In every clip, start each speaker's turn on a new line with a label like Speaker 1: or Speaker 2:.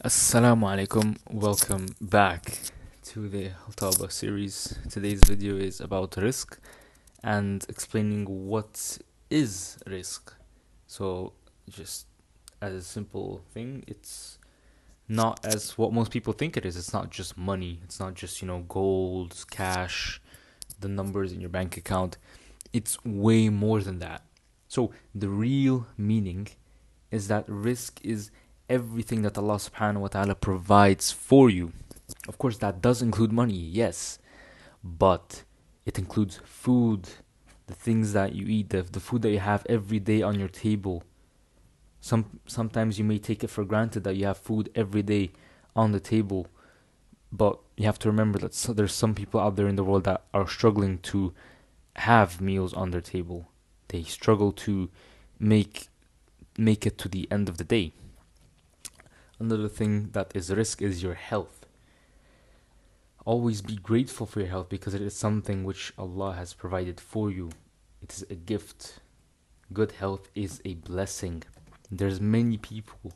Speaker 1: Assalamu alaikum, welcome back to the Altaba series. Today's video is about Rizq and explaining what is Rizq. So, just as a simple thing, it's not as what most people think it is. It's not just money, it's not just, gold, cash, the numbers in your bank account. It's way more than that. So, the real meaning is that Rizq is everything that Allah subhanahu wa ta'ala provides for you. Of course, that does include money, yes, but it includes food, the things that you eat, the food that you have every day on your table. Sometimes you may take it for granted that you have food every day on the table, but you have to remember that there's some people out there in the world that are struggling to have meals on their table. They struggle to make it to the end of the day. Another thing that is Rizq is your health. Always be grateful for your health because it is something which Allah has provided for you. It is a gift. Good health is a blessing. There's many people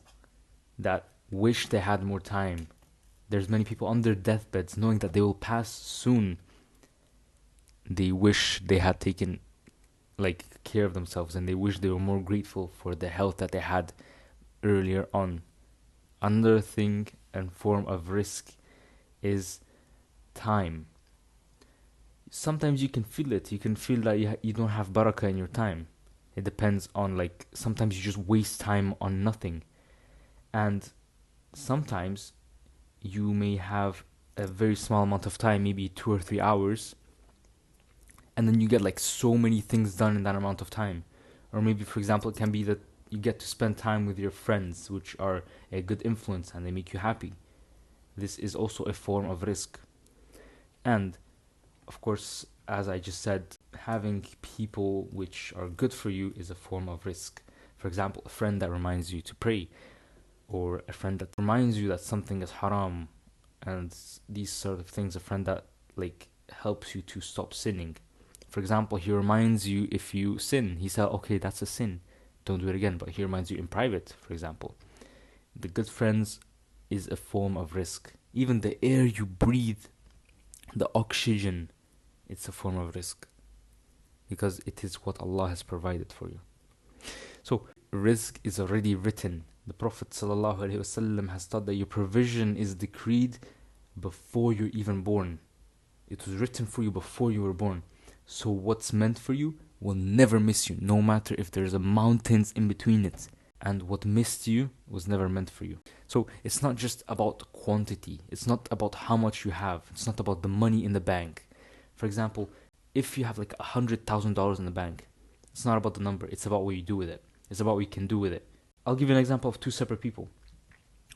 Speaker 1: that wish they had more time. There's many people on their deathbeds knowing that they will pass soon. They wish they had taken care of themselves, and they wish they were more grateful for the health that they had earlier on. Another thing and form of Rizq is time. Sometimes you can feel it. You can feel that you don't have barakah in your time. It depends on, sometimes you just waste time on nothing. And sometimes you may have a very small amount of time, maybe 2 or 3 hours, and then you get so many things done in that amount of time. Or maybe, for example, it can be that you get to spend time with your friends, which are a good influence and they make you happy. This is also a form of Rizq. And, of course, as I just said, having people which are good for you is a form of Rizq. For example, a friend that reminds you to pray, or a friend that reminds you that something is haram, and these sort of things. A friend that helps you to stop sinning. For example, he reminds you if you sin. He said, okay, that's a sin, don't do it again. But he reminds you in private, for example. The good friends is a form of Rizq. Even the air you breathe, the oxygen, it's a form of Rizq, because it is what Allah has provided for you. So Rizq is already written. The Prophet ﷺ has taught that your provision is decreed before you're even born. It was written for you before you were born. So what's meant for you will never miss you, no matter if there's a mountains in between it. And what missed you was never meant for you. So it's not just about quantity. It's not about how much you have. It's not about the money in the bank. For example, if you have $100,000 in the bank, it's not about the number. It's about what you do with it. It's about what you can do with it. I'll give you an example of two separate people.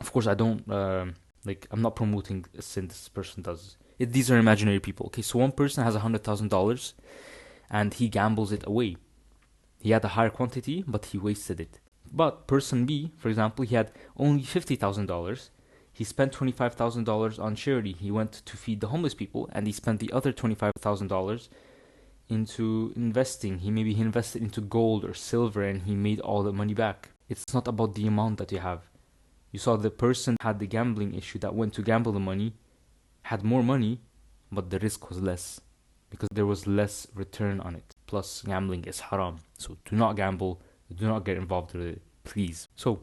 Speaker 1: Of course, I don't, I'm not promoting a sin this person does. These are imaginary people. Okay, so one person has $100,000 and he gambles it away. He had a higher quantity, but he wasted it. But person B, for example, he had only $50,000. He spent $25,000 on charity. He went to feed the homeless people, and he spent the other $25,000 into investing. He invested into gold or silver, and he made all the money back. It's not about the amount that you have. You saw the person had the gambling issue that went to gamble the money, had more money, but the risk was less because there was less return on it. Plus, gambling is haram. So do not gamble. Do not get involved with it, please. So,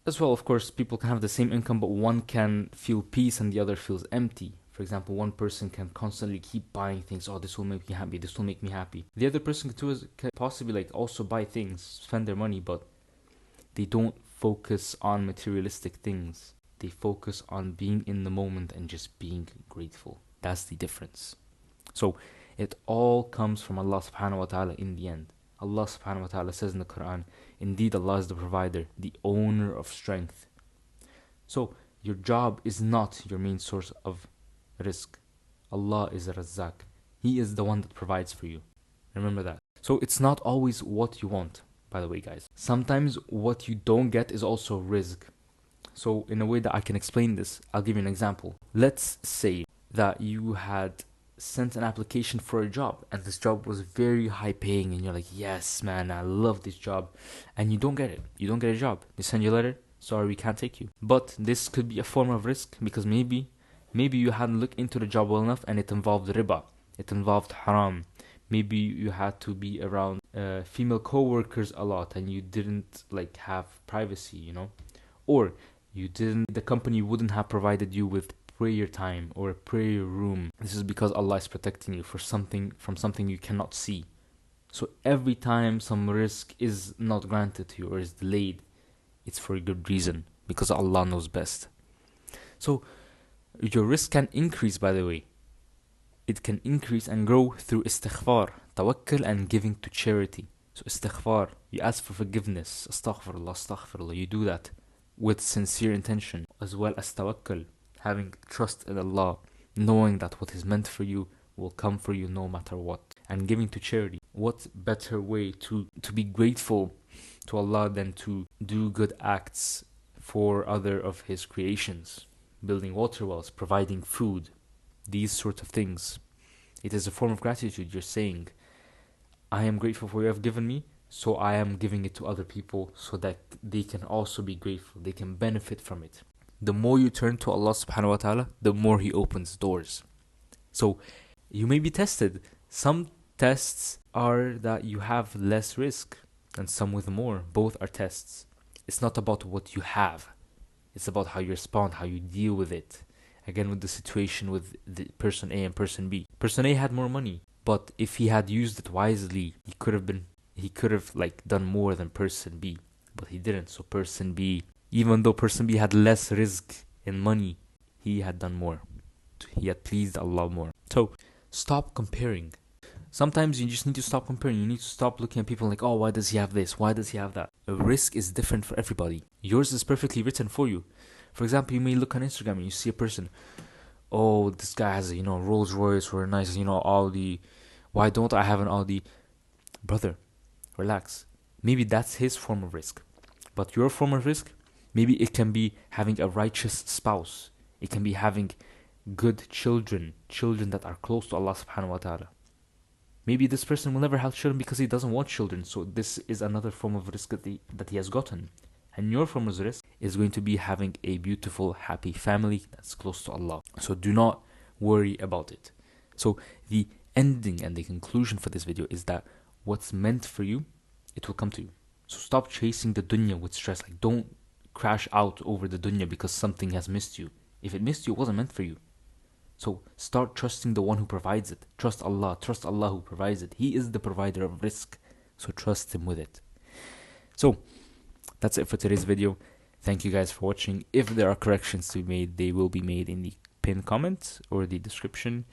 Speaker 1: as well, of course, people can have the same income, but one can feel peace and the other feels empty. For example, one person can constantly keep buying things. Oh, this will make me happy. This will make me happy. The other person can possibly also buy things, spend their money, but they don't focus on materialistic things. They focus on being in the moment and just being grateful. That's the difference. So it all comes from Allah subhanahu wa ta'ala in the end. Allah subhanahu wa ta'ala says in the Quran, indeed Allah is the provider, the owner of strength. So your job is not your main source of rizq. Allah is a Razzaq. He is the one that provides for you. Remember that. So it's not always what you want, by the way, guys. Sometimes what you don't get is also rizq. So in a way that I can explain this, I'll give you an example. Let's say that you had sent an application for a job and this job was very high paying and you're like, yes man, I love this job, and you don't get it. You don't get a job. They send you a letter, sorry, we can't take you. But this could be a form of risk, because maybe you hadn't looked into the job well enough and it involved riba, it involved haram. Maybe you had to be around female co-workers a lot and you didn't like have privacy, or the company wouldn't have provided you with prayer time or a prayer room. This is because Allah is protecting you from something you cannot see. So every time some risk is not granted to you or is delayed, it's for a good reason, because Allah knows best. So your risk can increase, by the way. It can increase and grow through istighfar, tawakkul, and giving to charity. So istighfar, you ask for forgiveness, astaghfirullah, astaghfirullah, you do that with sincere intention, as well as tawakkul, having trust in Allah, knowing that what is meant for you will come for you no matter what. And giving to charity. What better way to be grateful to Allah than to do good acts for other of His creations? Building water wells, providing food, these sort of things. It is a form of gratitude. You're saying, I am grateful for what you have given me, so I am giving it to other people so that they can also be grateful, they can benefit from it. The more you turn to Allah subhanahu wa ta'ala, the more He opens doors. So you may be tested. Some tests are that you have less risk, and some with more. Both are tests. It's not about what you have. It's about how you respond, how you deal with it. Again, with the situation with the person A and person B. Person A had more money, but if he had used it wisely, he could have done more than person B, but he didn't. So person B, even though person B had less risk in money, he had done more. He had pleased Allah more. So stop comparing. Sometimes you just need to stop comparing. You need to stop looking at people like, oh, why does he have this? Why does he have that? A risk is different for everybody. Yours is perfectly written for you. For example, you may look on Instagram and you see a person, oh, this guy has a, Rolls Royce or a nice, Audi. Why don't I have an Audi? Brother, relax. Maybe that's his form of risk. But your form of risk, maybe it can be having a righteous spouse. It can be having good children that are close to Allah subhanahu wa ta'ala. Maybe this person will never have children because he doesn't want children. So this is another form of risk that he has gotten. And your form of risk is going to be having a beautiful, happy family that's close to Allah. So do not worry about it. So the ending and the conclusion for this video is that what's meant for you, it will come to you. So stop chasing the dunya with stress. Don't crash out over the dunya because something has missed you. If it missed you, it wasn't meant for you. So start trusting the one who provides it. Trust Allah who provides it. He is the provider of risk. So trust Him with it. So that's it for today's video. Thank you guys for watching. If there are corrections to be made, they will be made in the pinned comments or the description.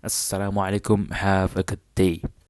Speaker 1: Assalamu alaikum. Have a good day.